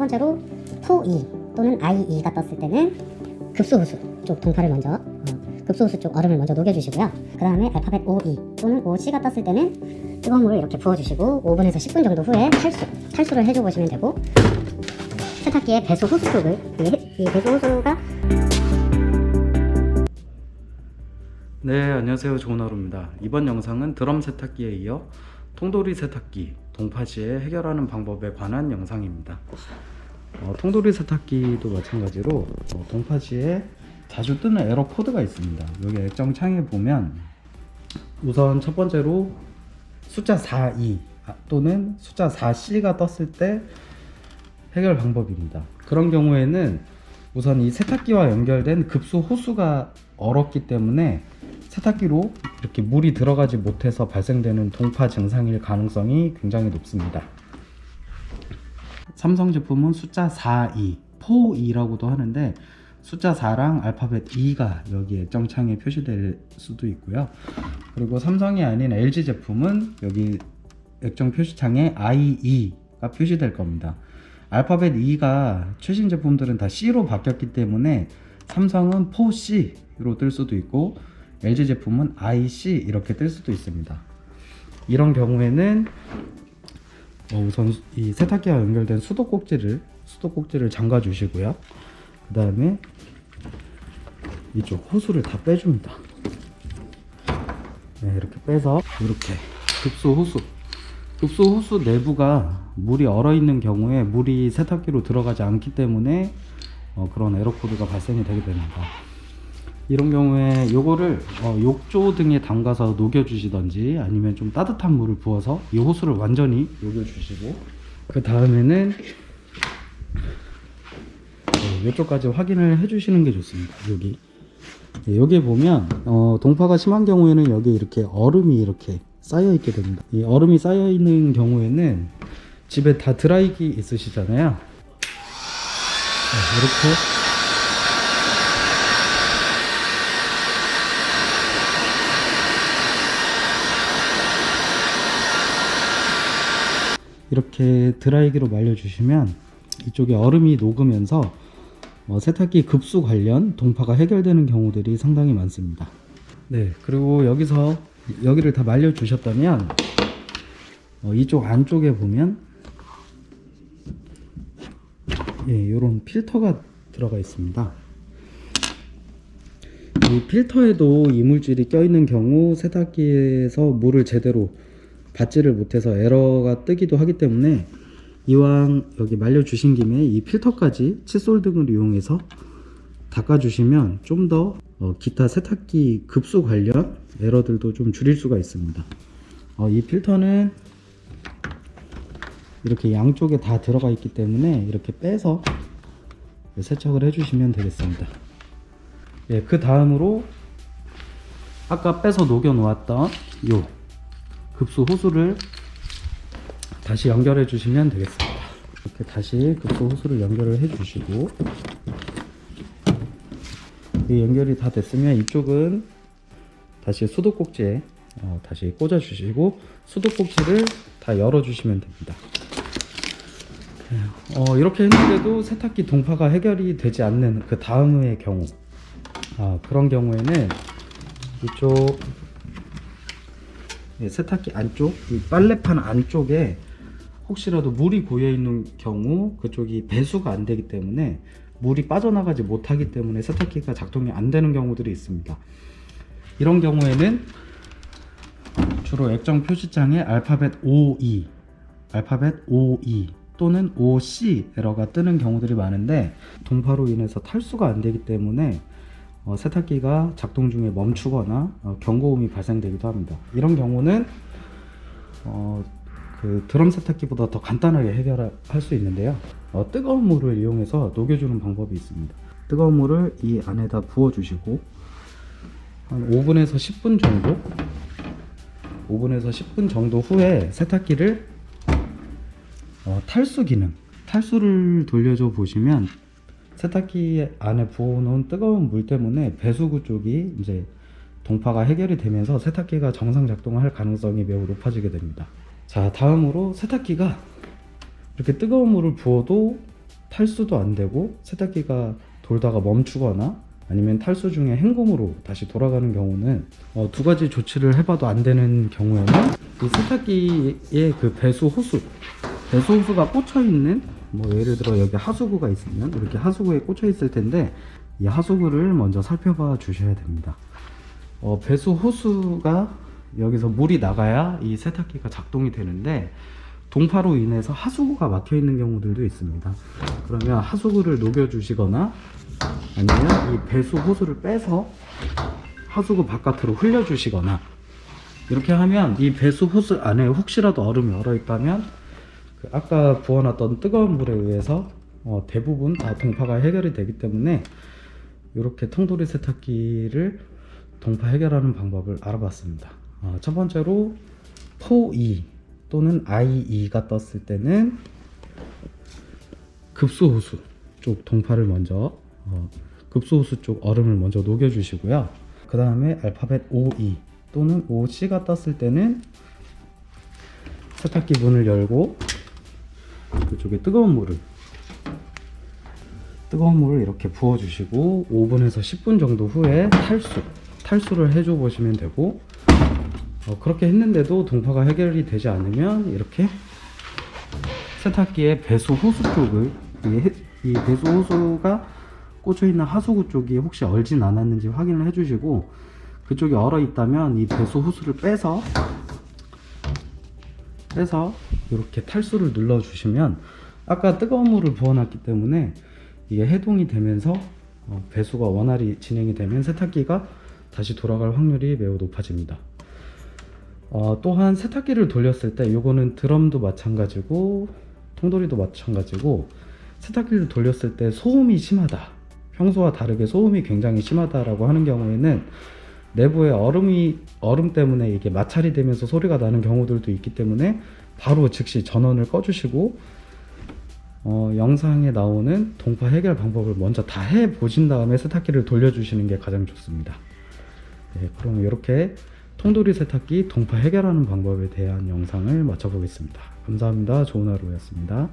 번째로 포2 또는 I2가 떴을 때는 급소호수 쪽 동파를 먼저 급소호수 쪽 얼음을 먼저 녹여주시고요. 그 다음에 알파벳 O2 또는 OC가 떴을 때는 뜨거운 물을 이렇게 부어주시고 5분에서 10분 정도 후에 탈수를 해줘 보시면 되고, 세탁기의 배수 호수 쪽을 이 배수 호수가 네, 안녕하세요. 좋은 하루입니다. 이번 영상은 드럼 세탁기에 이어 통돌이 세탁기 동파 시에 해결하는 방법에 관한 영상입니다. 통돌이 세탁기도 마찬가지로 동파 시에 자주 뜨는 에러 코드가 있습니다. 여기 액정 창에 보면 우선 첫 번째로 숫자 42 또는 숫자 4C가 떴을 때 해결 방법입니다. 그런 경우에는 우선 이 세탁기와 연결된 급수 호수가 얼었기 때문에 세탁기로 이렇게 물이 들어가지 못해서 발생되는 동파 증상일 가능성이 굉장히 높습니다. 삼성 제품은 숫자 42, 포2라고도 하는데 숫자 4랑 알파벳 2가 여기 액정창에 표시될 수도 있고요. 그리고 삼성이 아닌 LG 제품은 여기 액정 표시창에 IE가 표시될 겁니다. 알파벳 2가 최신 제품들은 다 C로 바뀌었기 때문에 삼성은 포C로 뜰 수도 있고 LG 제품은 IC 이렇게 뜰 수도 있습니다. 이런 경우에는 우선 이 세탁기와 연결된 수도꼭지를 잠가 주시고요. 그 다음에 이쪽 호수를 다 빼줍니다. 네, 이렇게 빼서 이렇게 급수 호수 내부가 물이 얼어 있는 경우에 물이 세탁기로 들어가지 않기 때문에 그런 에러 코드가 발생이 되게 됩니다. 이런 경우에 요거를 욕조 등에 담가서 녹여 주시던지 아니면 좀 따뜻한 물을 부어서 이 호수를 완전히 녹여 주시고, 그 다음에는 이쪽까지 확인을 해 주시는 게 좋습니다. 여기 보면 동파가 심한 경우에는 여기 이렇게 얼음이 이렇게 쌓여 있게 됩니다. 이 얼음이 쌓여 있는 경우에는 집에 다 드라이기 있으시잖아요. 이렇게 드라이기로 말려주시면 이쪽에 얼음이 녹으면서 세탁기 급수 관련 동파가 해결되는 경우들이 상당히 많습니다. 네, 그리고 여기를 다 말려주셨다면 이쪽 안쪽에 보면 이런 필터가 들어가 있습니다. 이 필터에도 이물질이 껴있는 경우 세탁기에서 물을 제대로 받지를 못해서 에러가 뜨기도 하기 때문에 이왕 여기 말려주신 김에 이 필터까지 칫솔 등을 이용해서 닦아주시면 좀 더 기타 세탁기 급수 관련 에러들도 좀 줄일 수가 있습니다. 이 필터는 이렇게 양쪽에 다 들어가 있기 때문에 이렇게 빼서 세척을 해주시면 되겠습니다. 그 다음으로 아까 빼서 녹여 놓았던 요 급수 호수를 다시 연결해 주시면 되겠습니다. 이렇게 다시 급수 호수를 연결을 해 주시고, 이 연결이 다 됐으면 이쪽은 다시 수도꼭지에 다시 꽂아 주시고 수도꼭지를 다 열어 주시면 됩니다. 이렇게 했는데도 세탁기 동파가 해결이 되지 않는 그 다음의 경우, 그런 경우에는 이쪽 세탁기 안쪽, 이 빨래판 안쪽에 혹시라도 물이 고여 있는 경우 그쪽이 배수가 안 되기 때문에 물이 빠져나가지 못하기 때문에 세탁기가 작동이 안 되는 경우들이 있습니다. 이런 경우에는 주로 액정 표시창에 알파벳 O2 또는 OC 에러가 뜨는 경우들이 많은데 동파로 인해서 탈수가 안 되기 때문에 세탁기가 작동 중에 멈추거나 경고음이 발생되기도 합니다. 이런 경우는 그 드럼 세탁기보다 더 간단하게 해결할 수 있는데요. 뜨거운 물을 이용해서 녹여주는 방법이 있습니다. 뜨거운 물을 이 안에다 부어주시고 한 5분에서 10분 정도 후에 세탁기를 탈수를 돌려줘 보시면 세탁기 안에 부어놓은 뜨거운 물 때문에 배수구 쪽이 이제 동파가 해결이 되면서 세탁기가 정상 작동을 할 가능성이 매우 높아지게 됩니다. 자, 다음으로 세탁기가 이렇게 뜨거운 물을 부어도 탈수도 안 되고 세탁기가 돌다가 멈추거나 아니면 탈수 중에 헹굼으로 다시 돌아가는 경우는 두 가지 조치를 해봐도 안 되는 경우에는 이 세탁기의 그 배수 호수가 꽂혀 있는, 뭐 예를 들어 여기 하수구가 있으면 이렇게 하수구에 꽂혀 있을 텐데 이 하수구를 먼저 살펴봐 주셔야 됩니다. 배수 호수가 여기서 물이 나가야 이 세탁기가 작동이 되는데 동파로 인해서 하수구가 막혀 있는 경우들도 있습니다. 그러면 하수구를 녹여 주시거나 아니면 이 배수 호수를 빼서 하수구 바깥으로 흘려 주시거나, 이렇게 하면 이 배수 호수 안에 혹시라도 얼음이 얼어 있다면 그 아까 부어놨던 뜨거운 물에 의해서 대부분 다 동파가 해결이 되기 때문에 이렇게 통돌이 세탁기를 동파 해결하는 방법을 알아봤습니다. 첫 번째로 포2 또는 IE가 떴을 때는 급수호수 쪽 동파를 먼저 급수호수 쪽 얼음을 먼저 녹여 주시고요. 그 다음에 알파벳 OE 또는 OC가 떴을 때는 세탁기 문을 열고 그쪽에 뜨거운 물을 이렇게 부어 주시고 5분에서 10분 정도 후에 탈수를 해줘 보시면 되고, 그렇게 했는데도 동파가 해결이 되지 않으면 이렇게 세탁기의 배수 호수 쪽을 이 배수 호수가 꽂혀 있는 하수구 쪽이 혹시 얼진 않았는지 확인을 해주시고, 그쪽이 얼어 있다면 이 배수 호수를 빼서 이렇게 탈수를 눌러 주시면 아까 뜨거운 물을 부어놨기 때문에 이게 해동이 되면서 배수가 원활히 진행이 되면 세탁기가 다시 돌아갈 확률이 매우 높아집니다. 또한 세탁기를 돌렸을 때, 요거는 드럼도 마찬가지고 통돌이도 마찬가지고, 세탁기를 돌렸을 때 소음이 심하다, 평소와 다르게 소음이 굉장히 심하다라고 하는 경우에는 내부에 얼음 때문에 이게 마찰이 되면서 소리가 나는 경우들도 있기 때문에 바로 즉시 전원을 꺼주시고 영상에 나오는 동파 해결 방법을 먼저 다 해보신 다음에 세탁기를 돌려주시는 게 가장 좋습니다. 네, 그럼 이렇게 통돌이 세탁기 동파 해결하는 방법에 대한 영상을 마쳐보겠습니다. 감사합니다. 좋은 하루였습니다.